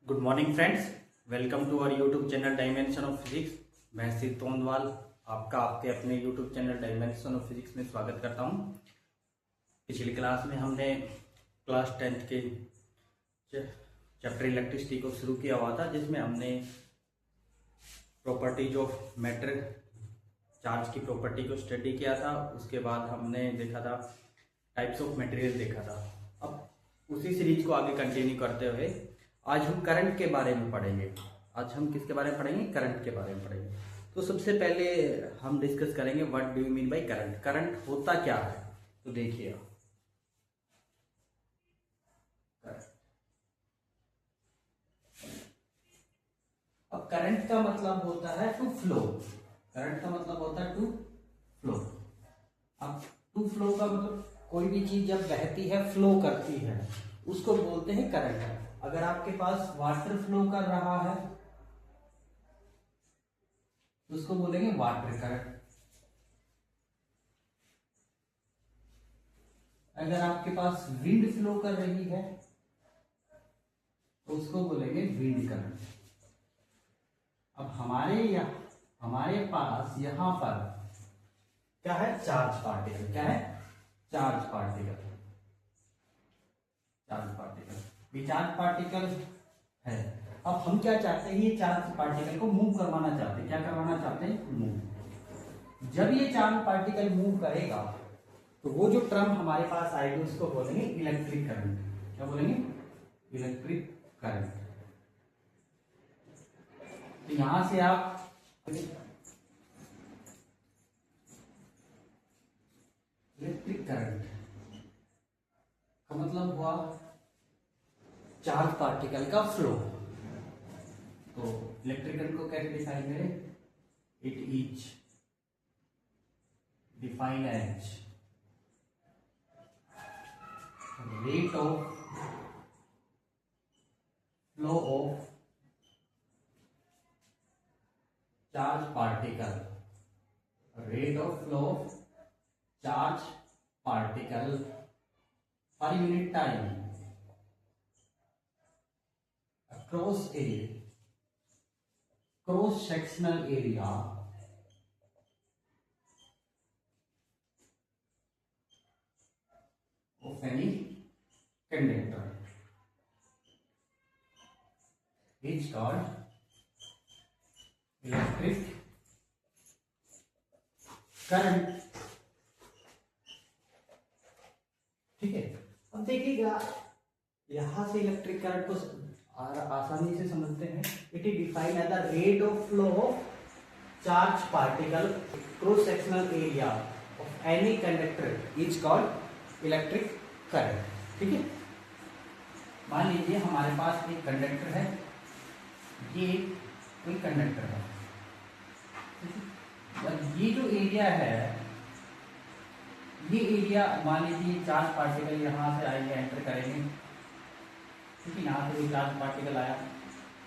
Good morning friends, welcome to our YouTube channel dimension of physics. मैं श्री तोंदवाल आपका आपके अपने YouTube channel dimension of physics में स्वागत करता हूं। पिछली क्लास में हमने क्लास 10th के चैप्टर इलेक्ट्रिसिटी को शुरू किया हुआ था, जिसमें हमने प्रॉपर्टीज ऑफ मैटर, चार्ज की प्रॉपर्टी को स्टडी किया था। उसके बाद हमने देखा था टाइप्स ऑफ मटेरियल देखा था। अब उसी सीरीज को आगे कंटिन्यू करते हुए आज हम करंट के बारे में पढ़ेंगे। आज हम किसके बारे में पढ़ेंगे? करंट के बारे में पढ़ेंगे। तो सबसे पहले हम डिस्कस करेंगे what do you mean by current. Current होता क्या है? तो देखिए, अब करंट का मतलब होता है टू फ्लो। करंट का मतलब होता है टू फ्लो। अब टू फ्लो का मतलब कोई भी चीज जब बहती है, फ्लो करती है, उसको बोलते हैं करंट। अगर आपके पास वाटर फ्लो कर रहा है तो उसको बोलेंगे वाटर करंट। अगर आपके पास विंड फ्लो कर रही है तो उसको बोलेंगे विंड करंट। अब हमारे पास यहां पर क्या है? Charge particle. क्या है? Charge particle. चार्ज पार्टिकल भी चार्ज पार्टिकल है। अब हम क्या चाहते हैं? ये चार्ज पार्टिकल को मूव करवाना चाहते हैं। क्या करवाना चाहते हैं? मूव। जब ये चार्ज पार्टिकल मूव करेगा तो वो जो टर्म हमारे पास आएगी उसको बोलेंगे इलेक्ट्रिक करंट। क्या बोलेंगे? Electric current. तो यहां से आप इलेक्ट्रिक करंट का मतलब हुआ चार्ज पार्टिकल का फ्लो। तो इलेक्ट्रिक करंट को कैसे डिफाइन करें? It is defined as rate of flow of charge particle. Rate of flow of charge particle पर unit time across a cross sectional area of any conductor is called electric current। ठीक है, अब देखिएगा यहां से electric current को आसानी से समझते हैं। It is defined as the rate of flow of charge particle cross sectional area of any conductor is called electric current. ठीक है, मान लीजिए हमारे पास एक कंडक्टर है, ये कोई कंडक्टर है। और ये जो एरिया है, ये एरिया मान लीजिए चार्ज पार्टिकल यहां से आएंगे, एंटर करेंगे। ठीक है, यहाँ से कोई चार्ज पार्टिकल आया,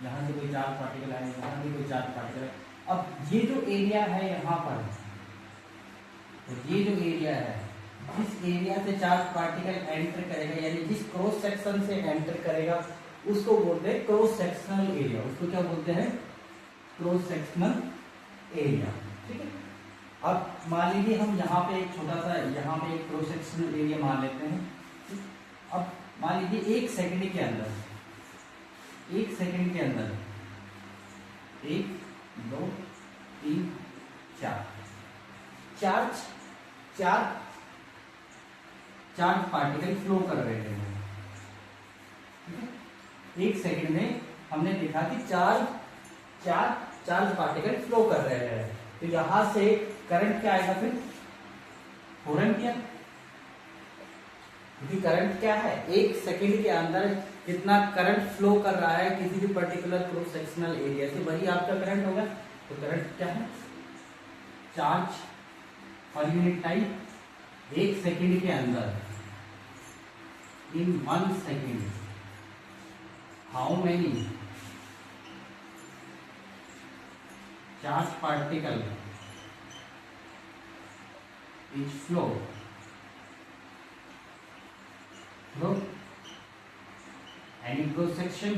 यहाँ से कोई चार्ज पार्टिकल आया, यहाँ से कोई चार्ज पार्टिकल आया। अब ये जो एरिया है यहाँ पर, तो ये जो एरिया है, जिस एरिया से चार्ज पार्टिकल एंटर करेगा, यानी जिस क्रॉस सेक्शन से एंटर करेगा, उसको बोलते हैं क्रॉस सेक्शनल एरिया। उसको क्या बोलते हैं? Cross sectional area. ठीक है, अब मान लीजिए हम यहाँ पे एक छोटा सा, यहाँ पे एक क्रॉस सेक्शनल एरिया मान लेते हैं। अब मान लीजिए एक सेकंड के अंदर 1 2 3 4 चार्ज पार्टिकल फ्लो कर रहे हैं। एक सेकंड में हमने देखा कि चार्ज पार्टिकल फ्लो कर रहे हैं। तो यहां से करंट क्या आएगा? फिर फौरन क्या, क्योंकि करंट क्या है? एक सेकंड के अंदर कितना करंट फ्लो कर रहा है किसी भी पर्टिकुलर क्रॉस सेक्शनल एरिया से, वही आपका करंट होगा। तो करंट क्या है? चार्ज पर यूनिट टाइम, एक सेकंड के अंदर, इन 1 second, how many charge particle is flow any cross section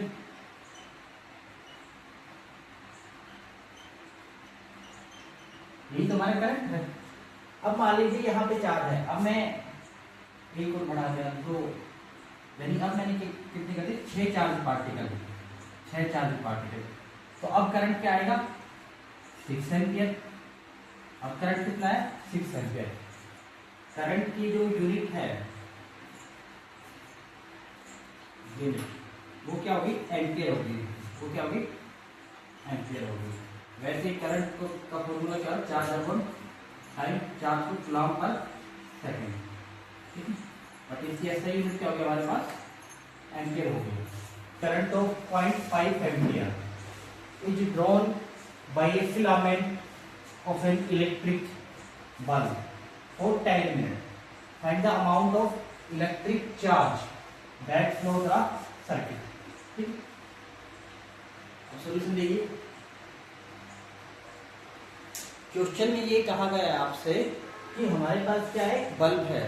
यही तो हमारा करंट है। अब मान लीजिए यहाँ पे चार्ज है, अब मैं एक और बढ़ा दिया तो यानी अब मैंने कितने कर दिए 6 चार्ज पार्टिकल, 6 चार्ज पार्टिकल। तो अब करंट क्या आएगा 6 एम्पियर। अब करंट कितना है 6 एम्पियर। करंट की जो यूनिट है यूनिट वो क्या होगी एम्पियर होगी, वो क्या होगी एम्पियर होगी। वैसे करंट का फॉर्मूला क्या है चार्ज अपॉन टाइम, चार्ज को कूलम्ब पर सेकंड, ठीक है। बट इसकी ऐसा यूनिट क्या होगी हमारे पास एम्पियर होगी। Current of 0.5 ampere is drawn by A filament of an electric bulb for 10 minutes. Find the amount of electric charge that flow the circuit. ठीक, अब सोल्यूशन देखिए। क्वेश्चन में ये कहा गया है आपसे कि हमारे पास क्या है बल्ब है,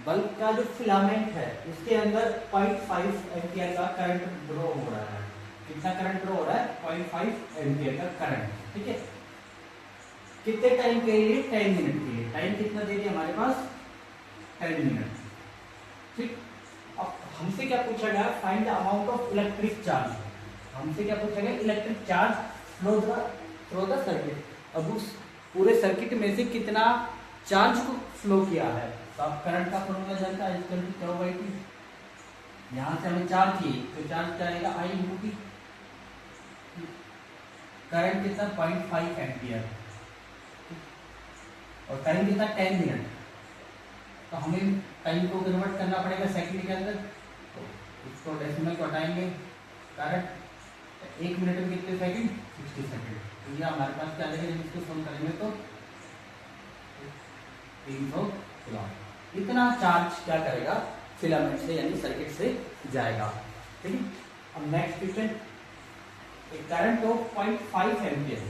बल्ब का जो फिलामेंट है उसके अंदर 0.5 एम्पियर का करंट ड्रॉ हो रहा है। कितना करंट ड्रॉ हो रहा है 0.5 एम्पियर का करंट, ठीक है। कितने टाइम के लिए 10 मिनट के लिए। टाइम कितना दे दिया हमारे पास 10 मिनट, ठीक। अब हमसे क्या पूछा गया find the amount of electric charge. हमसे क्या पूछा गया electric charge flow the circuit. अब उस पूरे सर्किट में से कितना चार्ज को फ्लो किया है। तो आप करंट का फॉर्मूला जानता है क्या होगा कि यहाँ से हमें चार्ज चाहिए तो चार्ज क्या आएगा आई इंटू टी। करंट कितना 0.5 एम्पियर और टाइम कितना 10 मिनट। तो हमें टाइम को कन्वर्ट करना पड़ेगा सेकंड के अंदर, तो इसको डेसिमल को हटाएंगे। करंट 1 मिनट में कितने सेकंड 60 सेकंड। तो ये हमारे पास क्या आएगा जब इसको सोल्व करेंगे तो 300 कूलम्ब। इतना चार्ज क्या करेगा फिलामेंट से यानी सर्किट से जाएगा, ठीक है। अब next question, A current of 0.5 ampere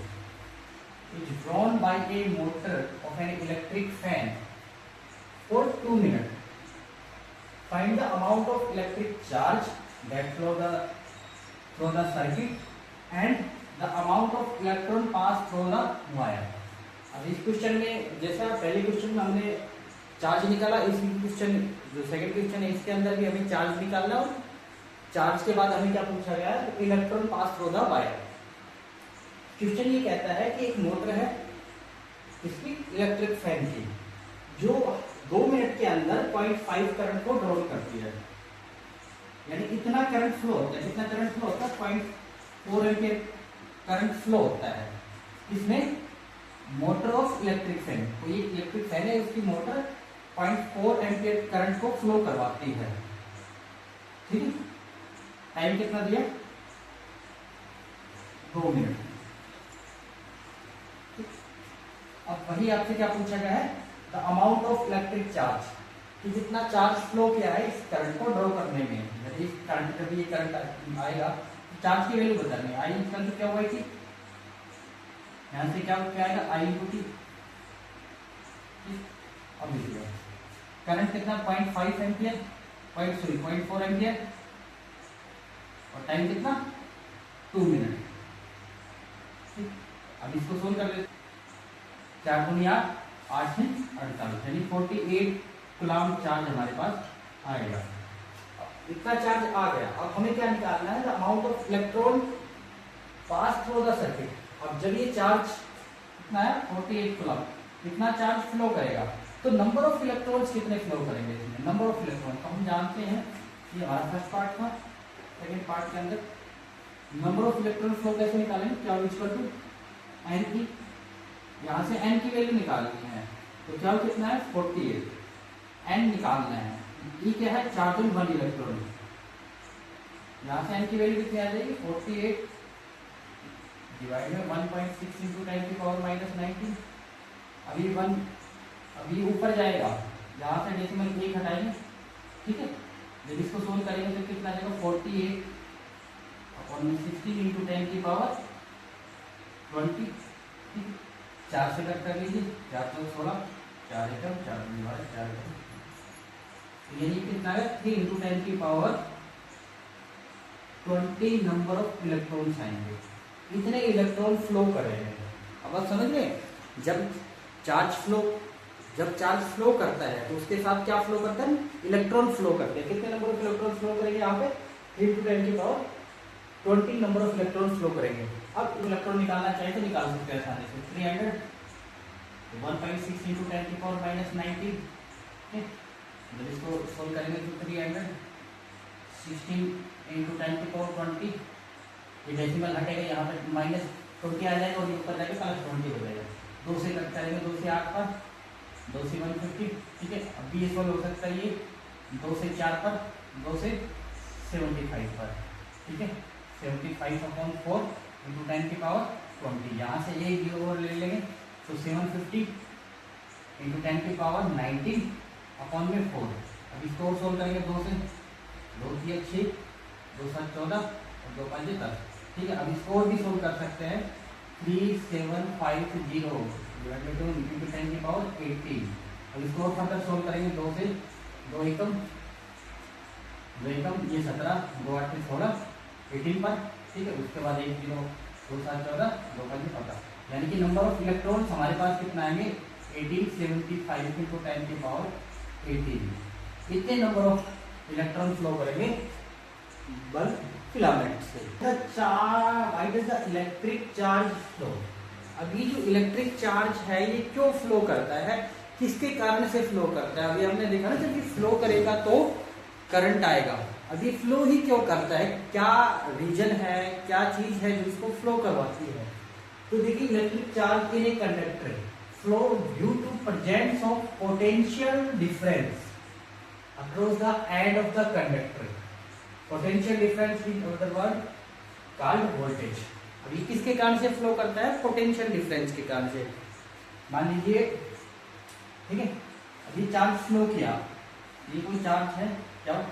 is drawn by a motor of an electric fan for 2 minutes. Find the amount of electric charge that flow the circuit and the amount of electron pass through the wire. अब इस question में जैसा पहले question में हमने charge निकाला, इस question जो सेकंड क्वेश्चन है इसके अंदर भी हमें चार्ज निकालना और चार्ज के बाद हमें क्या पूछा गया है electron pass through the wire. Question ये कहता है कि एक मोटर है इसकी इलेक्ट्रिक फैन की जो 2 मिनट के अंदर 0.5 करंट को ड्रॉ करती है, यानी इतना करंट फ्लो होता है। कितना करंट फ्लो होता है 0.4 एम्पियर करंट फ्लो होता है इसमें मोटर ऑफ इलेक्ट्रिक फैन। तो ये इलेक्ट्रिक फैन है उसकी मोटर 0.4 एम्पियर करंट को फ्लो करवाती है, ठीक है। टाइम कितना दिया 2 मिनट। अब वही आपसे क्या पूछा गया है the amount of electric charge कि जितना चार्ज फ्लो किया है इस करंट को ड्रॉ करने में। यदि इस करंट जब ये करंट आएगा तो चार्ज की वैल्यू बतानी है। आई इक्वल टू क्या हुआ थी यहाँ से क्या आएगा आई इंटू टी। अब देखिए करंट कितना 0.5 एम्पियर 0.4 एम्पियर और टाइम कितना 2 मिनट, ठीक। अब इसको सोल्व कर लेते 4 दूनी 8 है 48 यानी 48 कूलम्ब चार्ज हमारे पास आएगा। इतना चार्ज आ गया। अब हमें क्या निकालना है amount of electron pass through the circuit. अब जब ये चार्ज कितना है 48 कूलम्ब, कितना चार्ज फ्लो करेगा तो नंबर ऑफ इलेक्ट्रॉन्स कितने फ्लो करेंगे इसमें। नंबर ऑफ इलेक्ट्रॉन तो हम जानते हैं ये हमारा फर्स्ट पार्ट था। सेकेंड पार्ट के अंदर नंबर ऑफ इलेक्ट्रॉन फ्लो कैसे निकालेंगे क्या इक्वल टू एन की, यहाँ से एन की वैल्यू निकालनी है तो क्या कितना है 48 एन निकालना है। ई क्या है चार्ज ऑन 1 इलेक्ट्रॉन, यहाँ से एन की वैल्यू कितनी आ जाएगी 48 डिवाइड में 1.6 इंटू 10⁻⁻19। अभी 1 अभी ऊपर जाएगा यहाँ से डेसिमल 1 हटाएंगे, ठीक है। जब इसको सोल्व करेंगे तो कितना आएगा 48 अपॉन 16 इंटू 10⁻20, 4 से कट कर लीजिए 4 तो 16 4 एकम 4 डिवाइड 4 यही कितना है 3 इंटू 10⁻20 नंबर ऑफ इलेक्ट्रॉन्स आएंगे। इतने इलेक्ट्रॉन फ्लो करेंगे। अब आप समझ रहे जब चार्ज फ्लो, जब चार्ज फ्लो करता है तो उसके साथ क्या फ्लो करता है, इलेक्ट्रॉन फ्लो करते हैं। कितने नंबर ऑफ इलेक्ट्रॉन फ्लो करेंगे यहाँ पे, 3 × 10⁻20 नंबर ऑफ इलेक्ट्रॉन फ्लो करेंगे। अब इलेक्ट्रॉन निकालना चाहे तो निकाल सकते हैं आसानी से। 300 1.6 × 10⁻90, जब इसको सोल्व करेंगे तो 300 16 × 10⁻20, ये डेसिमल हटेगा, यहाँ पे -20 आ जाएगा और ये ऊपर जाके +20 हो जाएगा। 2 से कट करेंगे, 2 से 8 पर, 2 से 150, ठीक है। अब भी ये सोल्व हो सकता है ये 2 से 4 पर, 2 से 75 पर, ठीक है। 75/4 × 10⁻20, यहाँ से ये 0 और ले लेंगे तो 750 × 10⁻19/4। अब इसको और सोल्व करेंगे 2 से, 2 3 6, 2 7 14 और 2 5 10, ठीक है। अब इसको और भी सोल्व कर सकते हैं, 3750 × 10⁻18। अब इसको और फर्दर सोल्व करेंगे 2 से, 2 एकम ये 17, 2 8 16 18 पर, ठीक है। उसके बाद 1 0 2 7 14 2 5 15, यानी कि नंबर ऑफ इलेक्ट्रॉन्स हमारे पास कितना आएंगे, 1875 × 10⁻18। इतने नंबर ऑफ इलेक्ट्रॉन फ्लो करेंगे बल्ब फिलामेंट से। Why does the electric charge flow. अभी जो इलेक्ट्रिक चार्ज है ये क्यों फ्लो करता है, किसके कारण से फ्लो करता है। अभी हमने देखा ना, जब ये फ्लो करेगा तो करंट आएगा। अभी फ्लो ही क्यों करता है, क्या रीजन है, क्या चीज है जो इसको फ्लो करवाती है। तो देखिए, electric charge in a conductor flow due to presence of potential difference across the end of the conductor. Potential difference is another word called voltage. अभी किसके कारण से फ्लो करता है, पोटेंशियल डिफरेंस के कारण से। मान लीजिए, ठीक है, अभी चार्ज फ्लो किया, ये कोई चार्ज है, क्या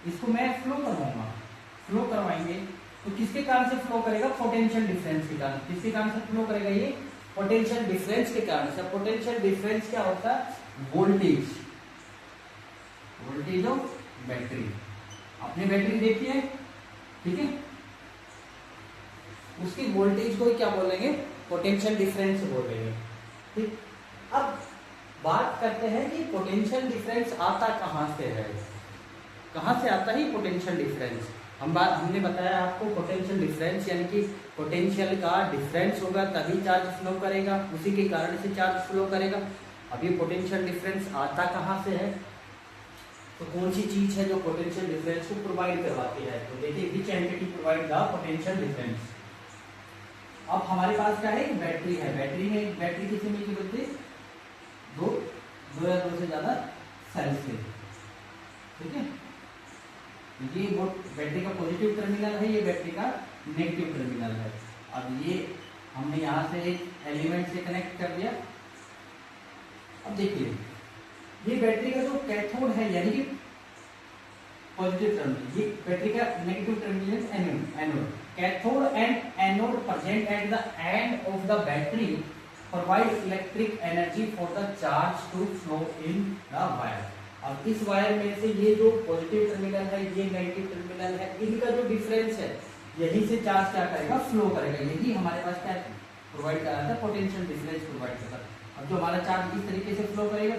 इसको मैं फ्लो करवाऊंगा, फ्लो करवाएंगे तो किसके कारण से फ्लो करेगा, पोटेंशियल डिफरेंस के कारण। किसके कारण से फ्लो करेगा, ये पोटेंशियल डिफरेंस के कारण से। पोटेंशियल डिफरेंस क्या होता है, वोल्टेज ऑफ बैटरी। आपने बैटरी देखी है, ठीक है, उसकी वोल्टेज को क्या बोलेंगे, पोटेंशियल डिफरेंस बोलेंगे, ठीक। अब बात करते हैं कि पोटेंशियल डिफरेंस आता कहां से है, कहां से आता है पोटेंशियल डिफरेंस। हमने बताया आपको, पोटेंशियल डिफरेंस यानी कि पोटेंशियल का डिफरेंस होगा तभी चार्ज फ्लो करेगा, उसी के कारण से चार्ज फ्लो करेगा। अब ये पोटेंशियल डिफरेंस आता कहां से है, तो कौन सी चीज है जो पोटेंशियल डिफरेंस को प्रोवाइड करवाती है। तो देखिए, which entity provide the potential difference. अब हमारे पास क्या है, बैटरी है। बैटरी किसे मिलती होती है, दो या दो से ज्यादा सेल्स से, ठीक है। ये वो बैटरी का पॉजिटिव टर्मिनल है, ये बैटरी का नेगेटिव टर्मिनल है। अब ये हमने यहाँ से एक एलिमेंट से कनेक्ट कर दिया। अब देखिए, ये बैटरी का जो कैथोड है यानी कि पॉजिटिव टर्मिनल, ये बैटरी का negative terminal anode. Cathode and anode present at the end of the battery provide electric energy for the charge to flow in the wire. अब इस वायर में से ये जो पॉजिटिव टर्मिनल है, ये नेगेटिव टर्मिनल है, इनका जो डिफरेंस है, यही से चार्ज क्या करेगा, फ्लो करेगा। यही हमारे पास क्या प्रोवाइड कर रहा था, पोटेंशियल डिफरेंस प्रोवाइड कर रहा था। अब जो हमारा चार्ज इस तरीके से फ्लो करेगा,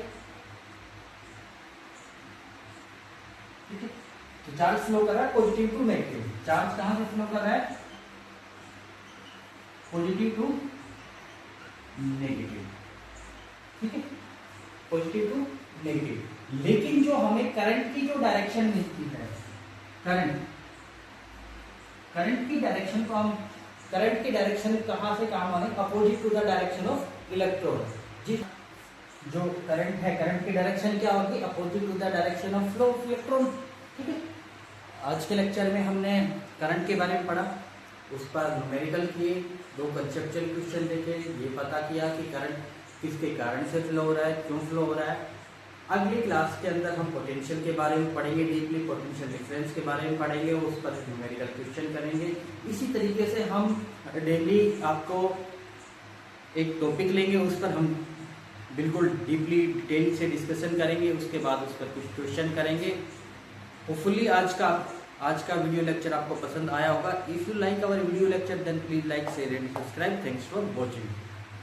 ठीक है, तो चार्ज फ्लो कर रहा है पॉजिटिव टू नेगेटिव। चार्ज कहां से फ्लो कर रहा है, पॉजिटिव टू नेगेटिव, ठीक है, पॉजिटिव टू नेगेटिव। लेकिन जो हमें करंट की जो डायरेक्शन मिलती है, करंट की डायरेक्शन को हम, करंट की डायरेक्शन कहां से कहां माने, opposite to the direction of electron. जी, जो करंट है, करंट की डायरेक्शन क्या होगी, opposite to the direction of flow of electron, ठीक है। आज के लेक्चर में हमने करंट के बारे में पढ़ा, उस पर न्यूमेरिकल किए, 2 कंसेप्चुअल क्वेश्चन देखे, ये पता किया कि करंट किसके कारण से फ्लो हो रहा है, क्यों फ्लो हो रहा है। अगली क्लास के अंदर हम पोटेंशियल के बारे में पढ़ेंगे, डीपली पोटेंशियल डिफरेंस के बारे में पढ़ेंगे, उस पर न्यूमेरिकल क्वेश्चन करेंगे। इसी तरीके से हम डेली आपको एक टॉपिक लेंगे, उस पर हम बिल्कुल डीपली डिटेल से डिस्कशन करेंगे, उसके बाद उस पर कुछ क्वेश्चन करेंगे। होपफुली आज का वीडियो लेक्चर आपको पसंद आया होगा। If you like our video lecture then please like, share and subscribe. Thanks for watching.